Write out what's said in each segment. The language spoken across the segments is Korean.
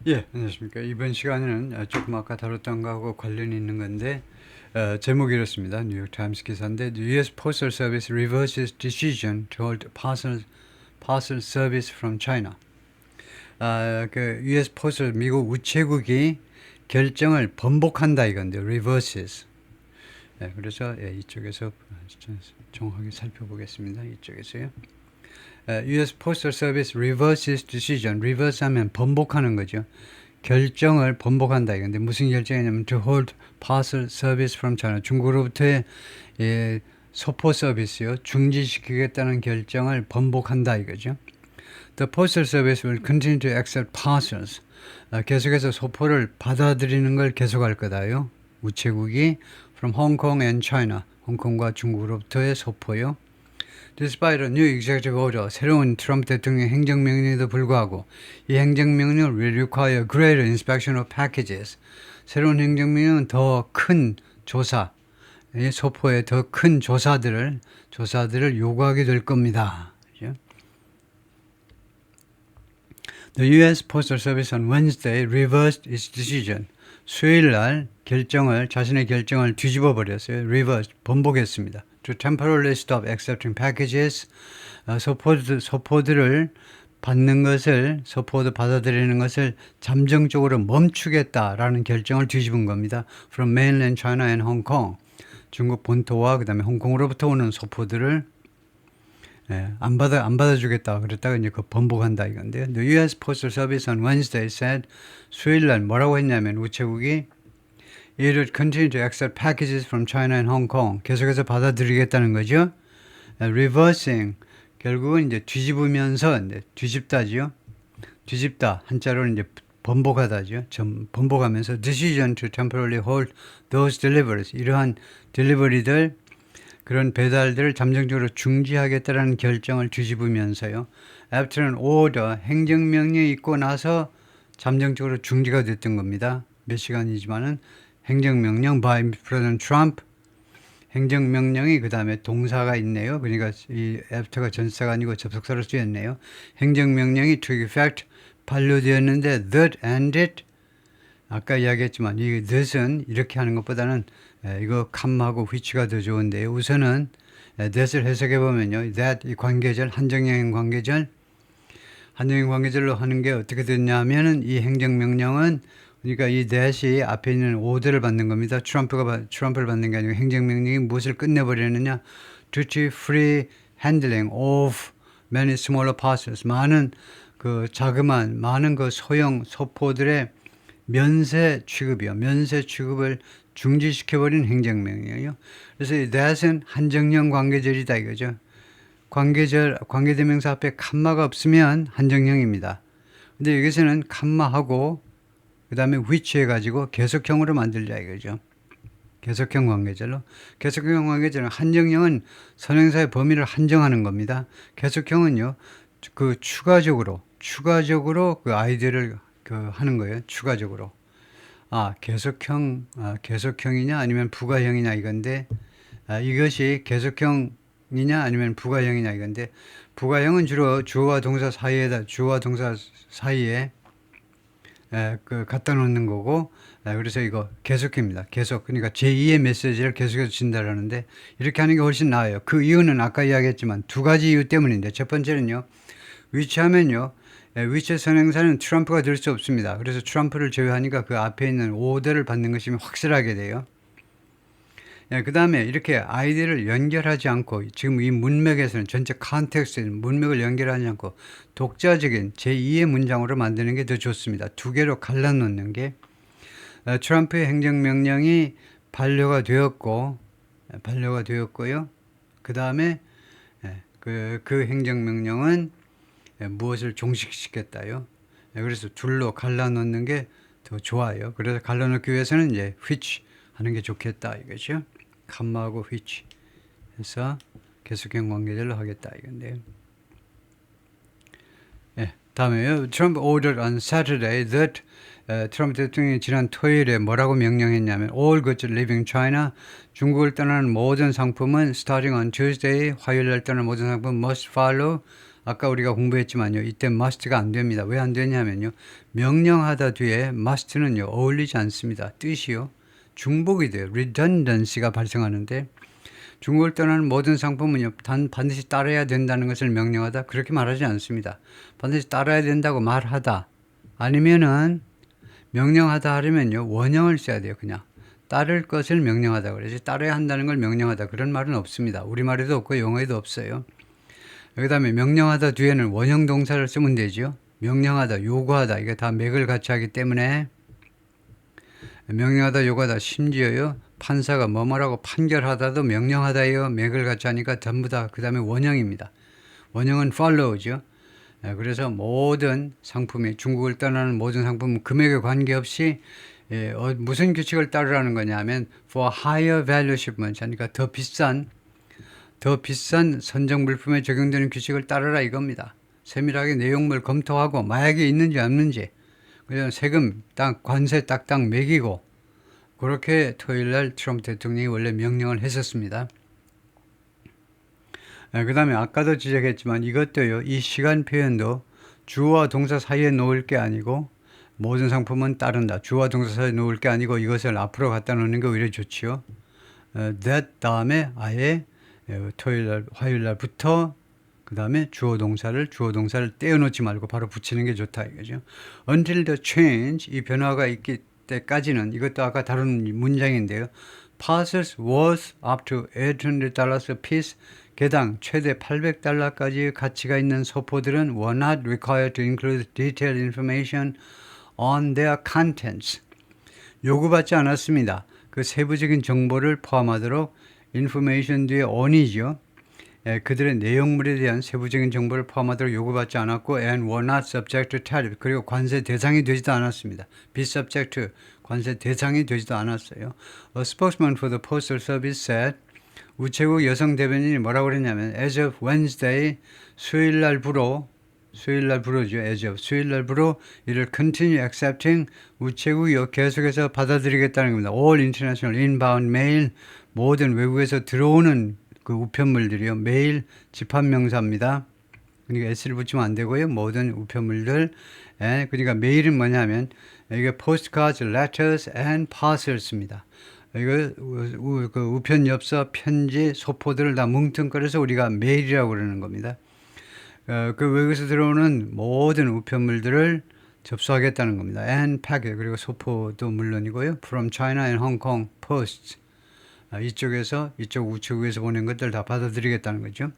예, 안녕하십니까. 이번 시간에는 조금 아까 다뤘던 거하고 관련이 있는 건데 제목이 이렇습니다. 뉴욕 타임스 기사인데 The U.S. Postal Service reverses decision to hold parcel service from China. 그 U.S. Postal 미국 우체국이 결정을 번복한다 이건데 reverses. 그래서 이쪽에서 정확하게 살펴보겠습니다. 이쪽에서요. U.S. Postal Service reverses decision. reverse 하면 번복하는 거죠. 결정을 번복한다 이건데 무슨 결정이냐면 to hold parcel service from China. 중국으로부터의 소포 서비스요. 중지시키겠다는 결정을 번복한다 이거죠. The Postal Service will continue to accept parcels. 계속해서 소포를 받아들이는 걸 계속할 거다요. 우체국이 from Hong Kong and China. 홍콩과 중국으로부터의 소포요. Despite a new executive order, 새로운 트럼프 대통령 행정명령에도 불구하고 이 행정명령 will require greater inspection of packages. 새로운 행정명령은 더 큰 조사, 이 소포의 더 큰 조사들을 요구하게 될 겁니다. The U.S. Postal Service on Wednesday reversed its decision. 수요일 날 자신의 결정을 뒤집어 버렸어요. reverse, 번복했습니다. To temporarily stop accepting packages, 소포들을 받는 것을, 소포도 받아들이는 것을 잠정적으로 멈추겠다라는 결정을 뒤집은 겁니다. From mainland China and Hong Kong. 중국 본토와 그다음에 홍콩으로부터 오는 소포들을 안 받아주겠다. 그랬다가 이제 그 번복한다 이건데요. The U.S. Postal Service on Wednesday said 수요일 날 뭐라고 했냐면 우체국이 It would continue to accept packages from China and Hong Kong. 계속해서 받아들이겠다는 거죠. Reversing 결국은 이제 뒤집으면서 이제 뒤집다죠. 뒤집다 한자로는 이제 번복하다죠. 번복하면서 decision to temporarily hold those deliveries. 이러한 딜리버리들 그런 배달들을 잠정적으로 중지하겠다라는 결정을 뒤집으면서요. After an order, 행정명령이 있고 나서 잠정적으로 중지가 됐던 겁니다. 몇 시간이지만은 행정명령 by President Trump. 행정명령이 그 다음에 동사가 있네요. 그러니까 이 after가 전치사가 아니고 접속사로 쓰였네요. 행정명령이 to effect 반려되었는데 that ended. 아까 이야기했지만 이 that은 이렇게 하는 것보다는 이거 com하고 which가 더 좋은데요. 우선은 that을 해석해 보면요. that 이 관계절 한정형 관계절로 하는 게 어떻게 됐냐면은 이 행정명령은 그러니까 이 that이 앞에 있는 오더를 받는 겁니다. 트럼프를 받는 게 아니고 행정명령이 무엇을 끝내버리느냐. duty free handling of many smaller parcels. 많은 그 자그마한 많은 그 소형 소포들의 면세 취급을 중지시켜버린 행정명령이에요. 그래서 이 that은 한정형 관계절이다 이거죠. 관계대명사 앞에 칸마가 없으면 한정형입니다. 근데 여기서는 칸마하고 그 다음에 which 해가지고 계속형으로 만들자 이거죠. 계속형 관계절로. 계속형 관계절은 한정형은 선행사의 범위를 한정하는 겁니다. 계속형은요, 그 추가적으로 그 아이디어를 하는 거예요. 추가적으로. 계속형이냐 아니면 부가형이냐 이건데, 이것이 계속형이냐 아니면 부가형이냐 이건데, 부가형은 주로 주어와 동사 사이에 갖다 놓는 거고, 그래서 이거 계속입니다. 계속. 그러니까 제2의 메시지를 계속해서 전달하는데 이렇게 하는 게 훨씬 나아요. 그 이유는 아까 이야기했지만 두 가지 이유 때문인데 첫 번째는요. 위치하면요. 위치 선행사는 트럼프가 될 수 없습니다. 그래서 트럼프를 제외하니까 그 앞에 있는 오더를 받는 것이 확실하게 돼요. 그 다음에 이렇게 아이디를 연결하지 않고 지금 이 문맥에서는 전체 컨텍스트에 문맥을 연결하지 않고 독자적인 제2의 문장으로 만드는 게 더 좋습니다. 두 개로 갈라놓는 게 트럼프의 행정명령이 반려가 되었고요. 그 다음에 그 행정명령은 무엇을 종식시켰다요. 그래서 둘로 갈라놓는 게 더 좋아요. 그래서 갈라놓기 위해서는 이제 which 하는 게 좋겠다 이거죠. 칸마하고 which 해서 계속형 관계절로 하겠다 이건데요. 다음에요. Trump ordered on Saturday that 트럼프 대통령이 지난 토요일에 뭐라고 명령했냐면 all goods leaving China 중국을 떠나는 모든 상품은 starting on Tuesday 화요일 날 떠나는 모든 상품 must follow 아까 우리가 공부했지만요. 이때 must가 안 됩니다. 왜 안 되냐면요. 명령하다 뒤에 must는요. 어울리지 않습니다. 뜻이요. 중복이 돼요. redundancy가 발생하는데 중국을 떠나는 모든 상품은요. 반드시 따라야 된다는 것을 명령하다. 그렇게 말하지 않습니다. 반드시 따라야 된다고 말하다. 아니면은 명령하다 하려면요. 원형을 써야 돼요. 그냥. 따를 것을 명령하다 그러지. 따라야 한다는 걸 명령하다. 그런 말은 없습니다. 우리말에도 없고 영어에도 없어요. 그 다음에 명령하다 뒤에는 원형 동사를 쓰면 되죠. 명령하다, 요구하다. 이게 다 맥을 같이 하기 때문에 명령하다, 요구하다. 심지어요. 판사가 뭐뭐라고 판결하다도 명령하다요. 맥을 같이 하니까 전부 다 그 다음에 원형입니다. 원형은 follow죠. 그래서 모든 상품이 중국을 떠나는 모든 상품은 금액에 관계없이 무슨 규칙을 따르라는 거냐면 for higher value shipments 그러니까 더 비싼 선정 물품에 적용되는 규칙을 따르라 이겁니다. 세밀하게 내용물 검토하고 마약이 있는지 없는지 그냥 세금 딱 관세 딱딱 매기고 그렇게 토요일날 트럼프 대통령이 원래 명령을 했었습니다. 그 다음에 아까도 지적했지만 이것도요. 이 시간 표현도 주어와 동사 사이에 놓을 게 아니고 모든 상품은 따른다. 주어와 동사 사이에 놓을 게 아니고 이것을 앞으로 갖다 놓는 게 오히려 좋지요. that 다음에 아예 토요일날 화요일날부터 그 다음에 주어 동사를 떼어놓지 말고 바로 붙이는 게 좋다 이거죠. Until the change 이 변화가 있기 때까지는 이것도 아까 다룬 문장인데요. Parcels worth up to $800 a piece 개당 최대 $800까지의 가치가 있는 소포들은 were not required to include detailed information on their contents. 요구받지 않았습니다. 그 세부적인 정보를 포함하도록 information 뒤에 on이죠. 그들의 내용물에 대한 세부적인 정보를 포함하도록 요구받지 않았고 and were not subject to tariff. 그리고 관세 대상이 되지도 않았습니다. be subject to 관세 대상이 되지도 않았어요. A spokesman for the Postal Service said 우체국 여성 대변인이 뭐라고 그랬냐면 as of Wednesday 수요일날부로 이를 continue accepting 우체국이 계속해서 받아들이겠다는 겁니다. All international inbound mail 모든 외국에서 들어오는 그 우편물들이요. 메일 집합명사입니다. 그러니까 s를 붙이면 안 되고요. 모든 우편물들. 그러니까 메일은 뭐냐면 이게 postcards, letters and parcels입니다. 이거 그 우편 엽서, 편지, 소포들을 다 뭉뚱그려서 우리가 메일이라고 그러는 겁니다. 그 외국에서 들어오는 모든 우편물들을 접수하겠다는 겁니다. and packet 그리고 소포도 물론이고요. From China and Hong Kong posts 이쪽 우체국에서 보낸 것들 다 받아들이겠다는 거죠.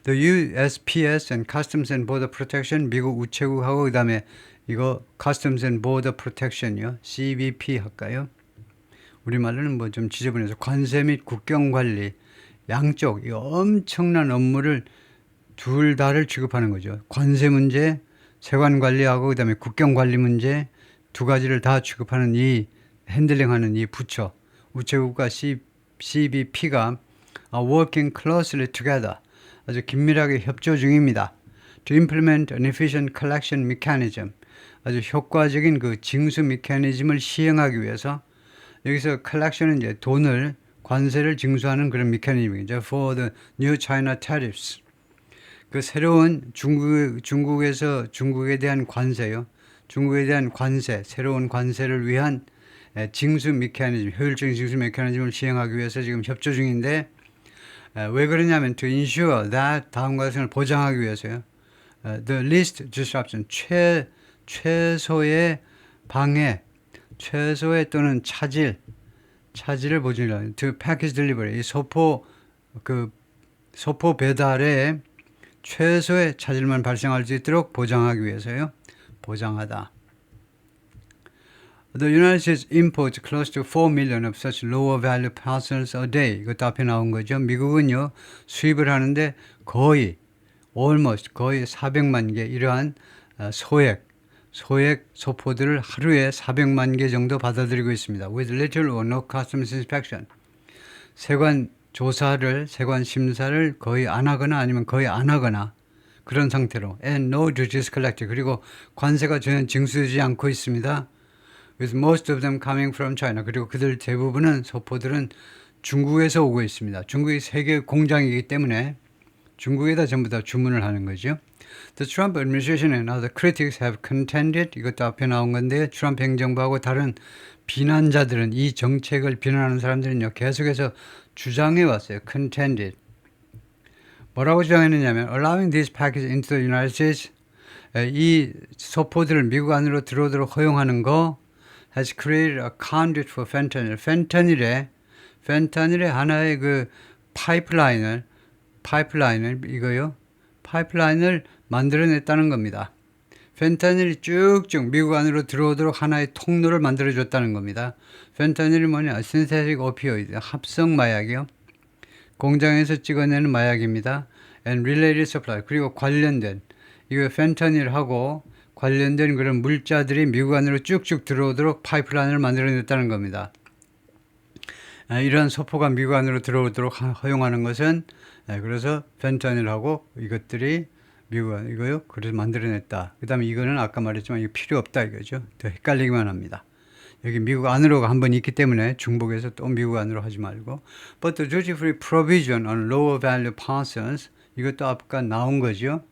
The USPS and Customs and Border Protection 미국 우체국하고 그 다음에 이거 Customs and Border Protection이요. CBP 할까요? 우리말로는 뭐 좀 지저분해서 관세 및 국경 관리 양쪽 이 엄청난 업무를 둘 다를 취급하는 거죠. 관세 문제, 세관 관리하고 그 다음에 국경 관리 문제 두 가지를 다 취급하는 이 핸들링하는 이 부처 우체국과 CBP가 are working closely together 아주 긴밀하게 협조 중입니다. To implement an efficient collection mechanism 아주 효과적인 그 징수 메커니즘을 시행하기 위해서 여기서 collection은 이제 관세를 징수하는 그런 메커니즘이죠. For the new China tariffs 그 새로운 중국에 대한 관세요. 중국에 대한 새로운 관세를 위한 징수 메커니즘, 효율적인 징수 메커니즘을 시행하기 위해서 지금 협조 중인데 왜 그러냐면 to ensure that 다음과 같은 걸 보장하기 위해서요. The least disruption, 최소의 방해, 최소의 또는 차질을 보증하는 to package delivery, 이 소포 배달에 최소의 차질만 발생할 수 있도록 보장하기 위해서요. 보장하다. The United States imports close to 4 million of such lower value parcels a day. 이것도 앞에 나온 거죠. 미국은요, 수입을 하는데 거의 400만 개 이러한 소액 소포들을 하루에 400만 개 정도 받아들이고 있습니다. With little or no customs inspection. 세관 심사를 거의 안 하거나 아니면 거의 안 하거나 그런 상태로 and no duties collected. 그리고 관세가 전혀 징수되지 않고 있습니다. With most of them coming from China. 그리고 그들 대부분은 소포들은 중국에서 오고 있습니다. 중국이 세계 공장이기 때문에 중국에다 전부 다 주문을 하는 거죠. The Trump administration and other critics have contended, 이것도 앞에 나온 건데 트럼프 행정부하고 다른 비난자들은 이 정책을 비난하는 사람들은요 계속해서 주장해 왔어요. contended. 뭐라고 주장했느냐면 allowing this package into the United States 이 소포들을 미국 안으로 들어오도록 허용하는 거 has created a conduit for fentanyl. fentanyl의 하나의 그 파이프라인을 만들어냈다는 겁니다. 펜타닐이 쭉쭉 미국 안으로 들어오도록 하나의 통로를 만들어줬다는 겁니다. 펜타닐이 뭐냐? 신세틱 오피오이드, 합성 마약이요. 공장에서 찍어내는 마약입니다. And related supply, 그리고 관련된 이거 펜타닐하고 관련된 그런 물자들이 미국 안으로 쭉쭉 들어오도록 파이프라인을 만들어냈다는 겁니다. 이러한 소포가 미국 안으로 들어오도록 허용하는 것은 그래서 펜타닐하고 이것들이 미국 안 이거요. 그래서 만들어냈다. 그 다음에 이거는 아까 말했지만 이거 필요 없다 이거죠. 더 헷갈리기만 합니다. 여기 미국 안으로 한번 있기 때문에 중복해서 또 미국 안으로 하지 말고. But the duty-free provision on lower value parcels 이것도 아까 나온 거죠.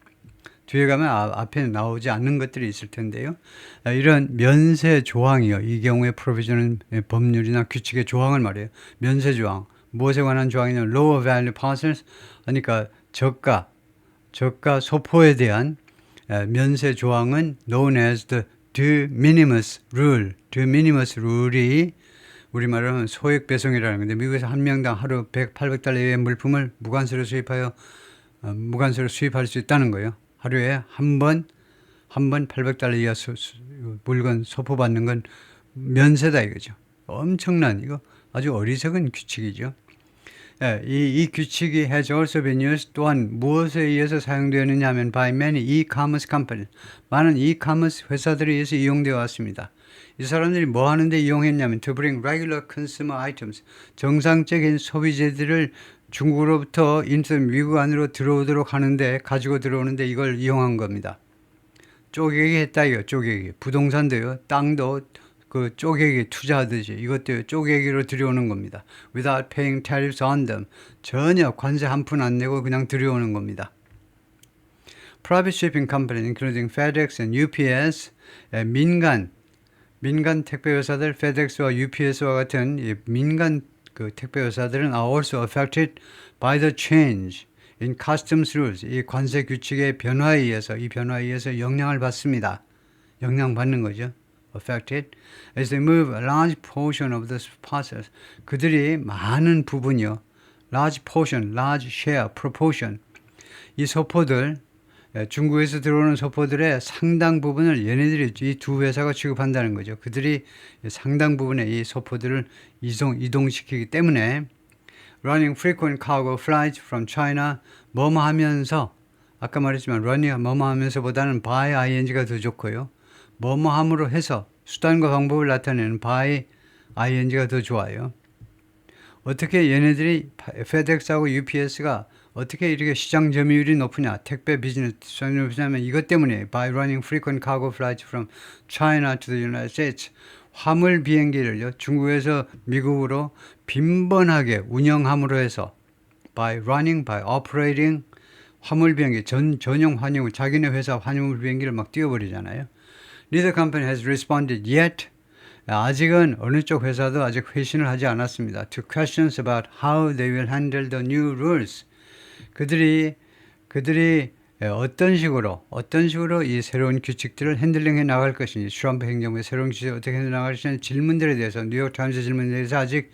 뒤에 가면 앞에 나오지 않는 것들이 있을 텐데요. 이런 면세 조항이요. 이 경우에 프로비전은 법률이나 규칙의 조항을 말해요. 면세 조항. 무엇에 관한 조항이냐면 lower value parcels 그러니까 저가 소포에 대한 면세 조항은 known as the de minimis rule. de minimis rule이 우리말로 하면 소액 배송이라는 건데 미국에서 한 명당 하루 800달러 이하의 물품을 무관세로 수입할 수 있다는 거예요. 하루에 한 번 800달러 이하 물건 소포받는 건 면세다 이거죠. 엄청난 이거 아주 어리석은 규칙이죠. 이 규칙이 has also been used 또한 무엇에 의해서 사용되었느냐 하면 by many e-commerce companies 많은 e-commerce 회사들에 의해서 이용되어 왔습니다. 이 사람들이 뭐 하는데 이용했냐면 to bring regular consumer items 정상적인 소비재들을 중국으로부터 미국 안으로 들어오도록 하는데 가지고 들어오는데 이걸 이용한 겁니다. 쪼개기 했다 이거 쪼개기. 부동산도요. 땅도 그 쪼개기 투자하듯이 이것도 쪼개기로 들여오는 겁니다. Without paying tariffs on them. 전혀 관세 한 푼 안 내고 그냥 들여오는 겁니다. Private shipping companies including FedEx and UPS 민간 택배 회사들 FedEx와 UPS와 같은 민간 그 택배 회사들은 are also affected by the change in customs rules. 이 관세 규칙의 변화에 의해서 영향을 받습니다. 영향받는 거죠. affected as they move a large portion of the parcels. 그들이 많은 부분이요. large portion, large share, proportion. 이 소포들 중국에서 들어오는 소포들의 상당 부분을 얘네들이 이 두 회사가 취급한다는 거죠. 그들이 상당 부분의 이 소포들을 이동시키기 때문에 running frequent cargo flights from China 뭐뭐 하면서 아까 말했지만 running 뭐뭐 하면서보다는 by ing가 더 좋고요. 뭐뭐 함으로 해서 수단과 방법을 나타내는 by ing가 더 좋아요. 어떻게 얘네들이 FedEx하고 UPS가 어떻게 이렇게 시장 점유율이 높으냐 택배 비즈니스 높으냐면 이것 때문에 by running frequent cargo flights from China to the United States 화물 비행기를요 중국에서 미국으로 빈번하게 운영함으로 해서 by operating 화물 비행기 전용 환영 자기네 회사 화물 비행기를 막 띄워버리잖아요. Neither company has responded yet. 아직은 어느 쪽 회사도 아직 회신을 하지 않았습니다. To questions about how they will handle the new rules. 그들이 어떤 식으로 이 새로운 규칙들을 핸들링해 나갈 것인지 트럼프 행정부의 새로운 규칙을 어떻게 해 나갈 것인지 질문들에 대해서 뉴욕타임스 질문에 대해서 아직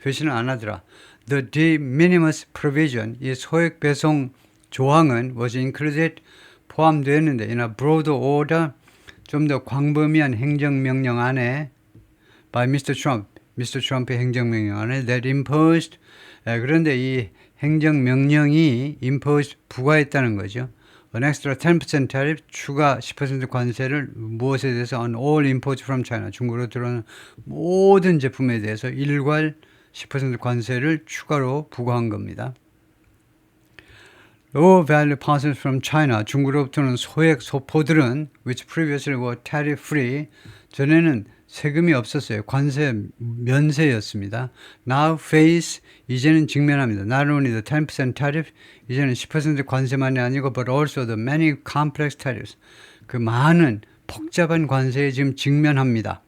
회신을 안 하더라. The de minimis provision, 이 소액 배송 조항은 was included, 포함되었는데 in a broader order, 좀 더 광범위한 행정명령 안에 by Mr. Trump의 행정명령 안에 that imposed, 그런데 이 행정명령이 imposed, 부과했다는 거죠. An extra 10% tariff, 추가 10% 관세를 무엇에 대해서 on all imports from China, 중국으로 들어오는 모든 제품에 대해서 일괄 10% 관세를 추가로 부과한 겁니다. Low value parcels from China, 중국으로부터는 소액 소포들은 which previously were tariff free, 전에는 세금이 없었어요. 관세 면세였습니다. Now face 이제는 직면합니다. Not only the 10% tariff 이제는 10% 관세만이 아니고 but also the many complex tariffs 그 많은 복잡한 관세에 지금 직면합니다.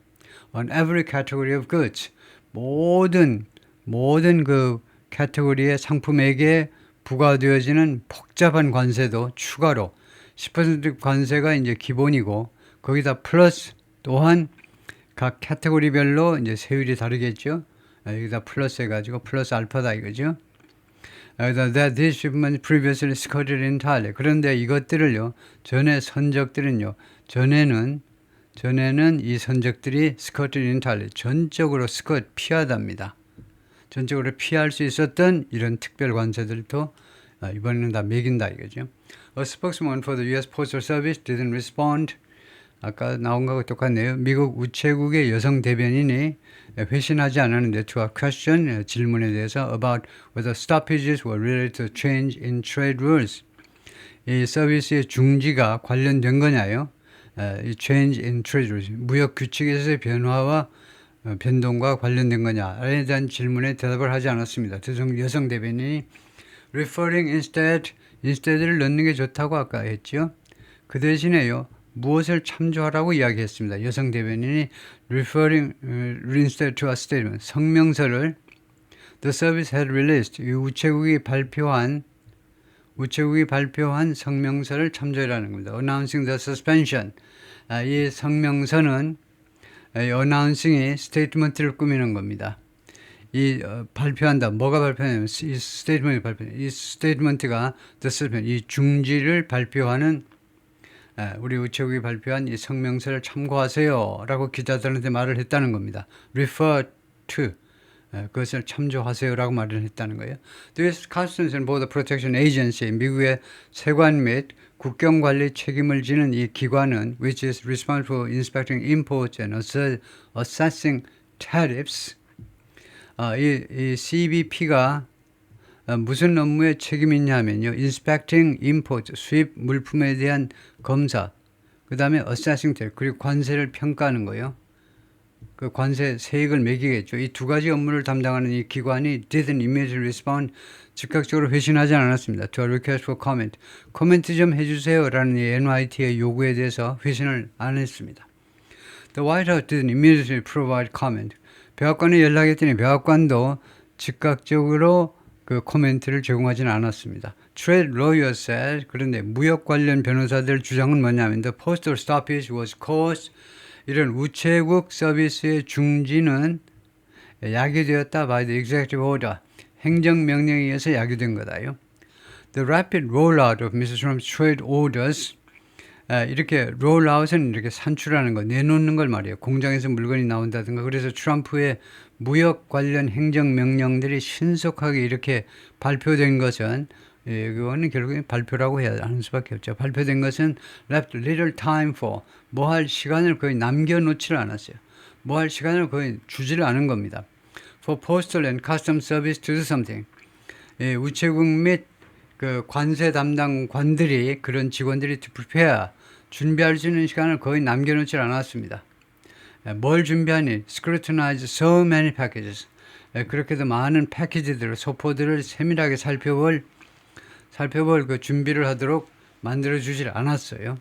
On every category of goods 모든 그 카테고리의 상품에게 부과되어지는 복잡한 관세도 추가로 10% 관세가 이제 기본이고 거기다 플러스 또한 각 카테고리별로 이제 세율이 다르겠죠. 여기다 플러스 해가지고 플러스 알파다 이거죠. That these shipments previously skirted entirely. 그런데 이것들을요, 전에 선적들은요, 전에는 이 선적들이 skirted entirely, 전적으로 피하답니다. 전적으로 피할 수 있었던 이런 특별 관세들도 이번에는 다 매긴다 이거죠. A spokesman for the U.S. Postal Service didn't respond. 아까 나온 거하고 똑같네요. 미국 우체국의 여성 대변인이 회신하지 않았는데 to a question, 질문에 대해서 about whether stoppages were related to change in trade rules. 이 서비스의 중지가 관련된 거냐요? 이 change in trade rules, 무역 규칙에서의 변화와 변동과 관련된 거냐에 대한 질문에 대답을 하지 않았습니다. 여성 대변인이 referring instead를 넣는 게 좋다고 아까 했죠. 그 대신에요. 무엇을 참조하라고 이야기했습니다. 여성 대변인이 referring instead to a statement, 성명서를 the service had released, 이 우체국이 발표한 성명서를 참조하라는 겁니다. announcing the suspension, 이 성명서는 announcing이 statement를 꾸미는 겁니다. 이 발표한다. 뭐가 발표하냐면 이 스테이트먼트 발표해. 이 스테이트먼트가 the suspension, 이 중지를 발표하는 우리 우체국이 발표한 이 성명서를 참고하세요 라고 기자들한테 말을 했다는 겁니다. refer to 그것을 참조하세요 라고 말을 했다는 거예요. The U.S. Customs and Border Protection Agency, 미국의 세관 및 국경관리 책임을 지는 이 기관은 which is responsible for inspecting imports and assessing tariffs, 이 CBP가 무슨 업무에 책임이 있냐면요. inspecting import, 수입 물품에 대한 검사, 그 다음에 assessing tariff, 그리고 관세를 평가하는 거예요. 그 관세 세액을 매기겠죠. 이 두 가지 업무를 담당하는 이 기관이 didn't immediately respond, 즉각적으로 회신하지 않았습니다. To a request for comment, 코멘트 좀 해주세요 라는 이 NYT의 요구에 대해서 회신을 안 했습니다. The White House didn't immediately provide comment. 백악관에 연락했더니 백악관도 즉각적으로 그 코멘트를 제공하지는 않았습니다. Trade lawyers said, 그런데 무역 관련 변호사들 주장은 뭐냐면 the postal stoppage was caused, 이런 우체국 서비스의 중지는 야기되었다 by the executive order, 행정명령에 의해서 야기된 거다요. The rapid rollout of Mr. Trump's trade orders, 이렇게 롤아웃은 이렇게 산출하는 거, 내놓는 걸 말이에요. 공장에서 물건이 나온다든가. 그래서 트럼프의 무역 관련 행정명령들이 신속하게 이렇게 발표된 것은, 그거는 결국에 발표라고 해야 하는 수밖에 없죠. 발표된 것은 left little time for, 뭐 할 시간을 거의 남겨놓지를 않았어요. 뭐 할 시간을 거의 주지를 않은 겁니다. For postal and customs service to do something. 우체국 및 그 관세 담당관들이, 그런 직원들이 to prepare, 준비할 수 있는 시간을 거의 남겨놓지 않았습니다. 뭘 준비하니? Scrutinize so many packages. 그렇게도 많은 패키지들을, 소포들을 세밀하게 살펴볼 그 준비를 하도록 만들어주질 않았어요.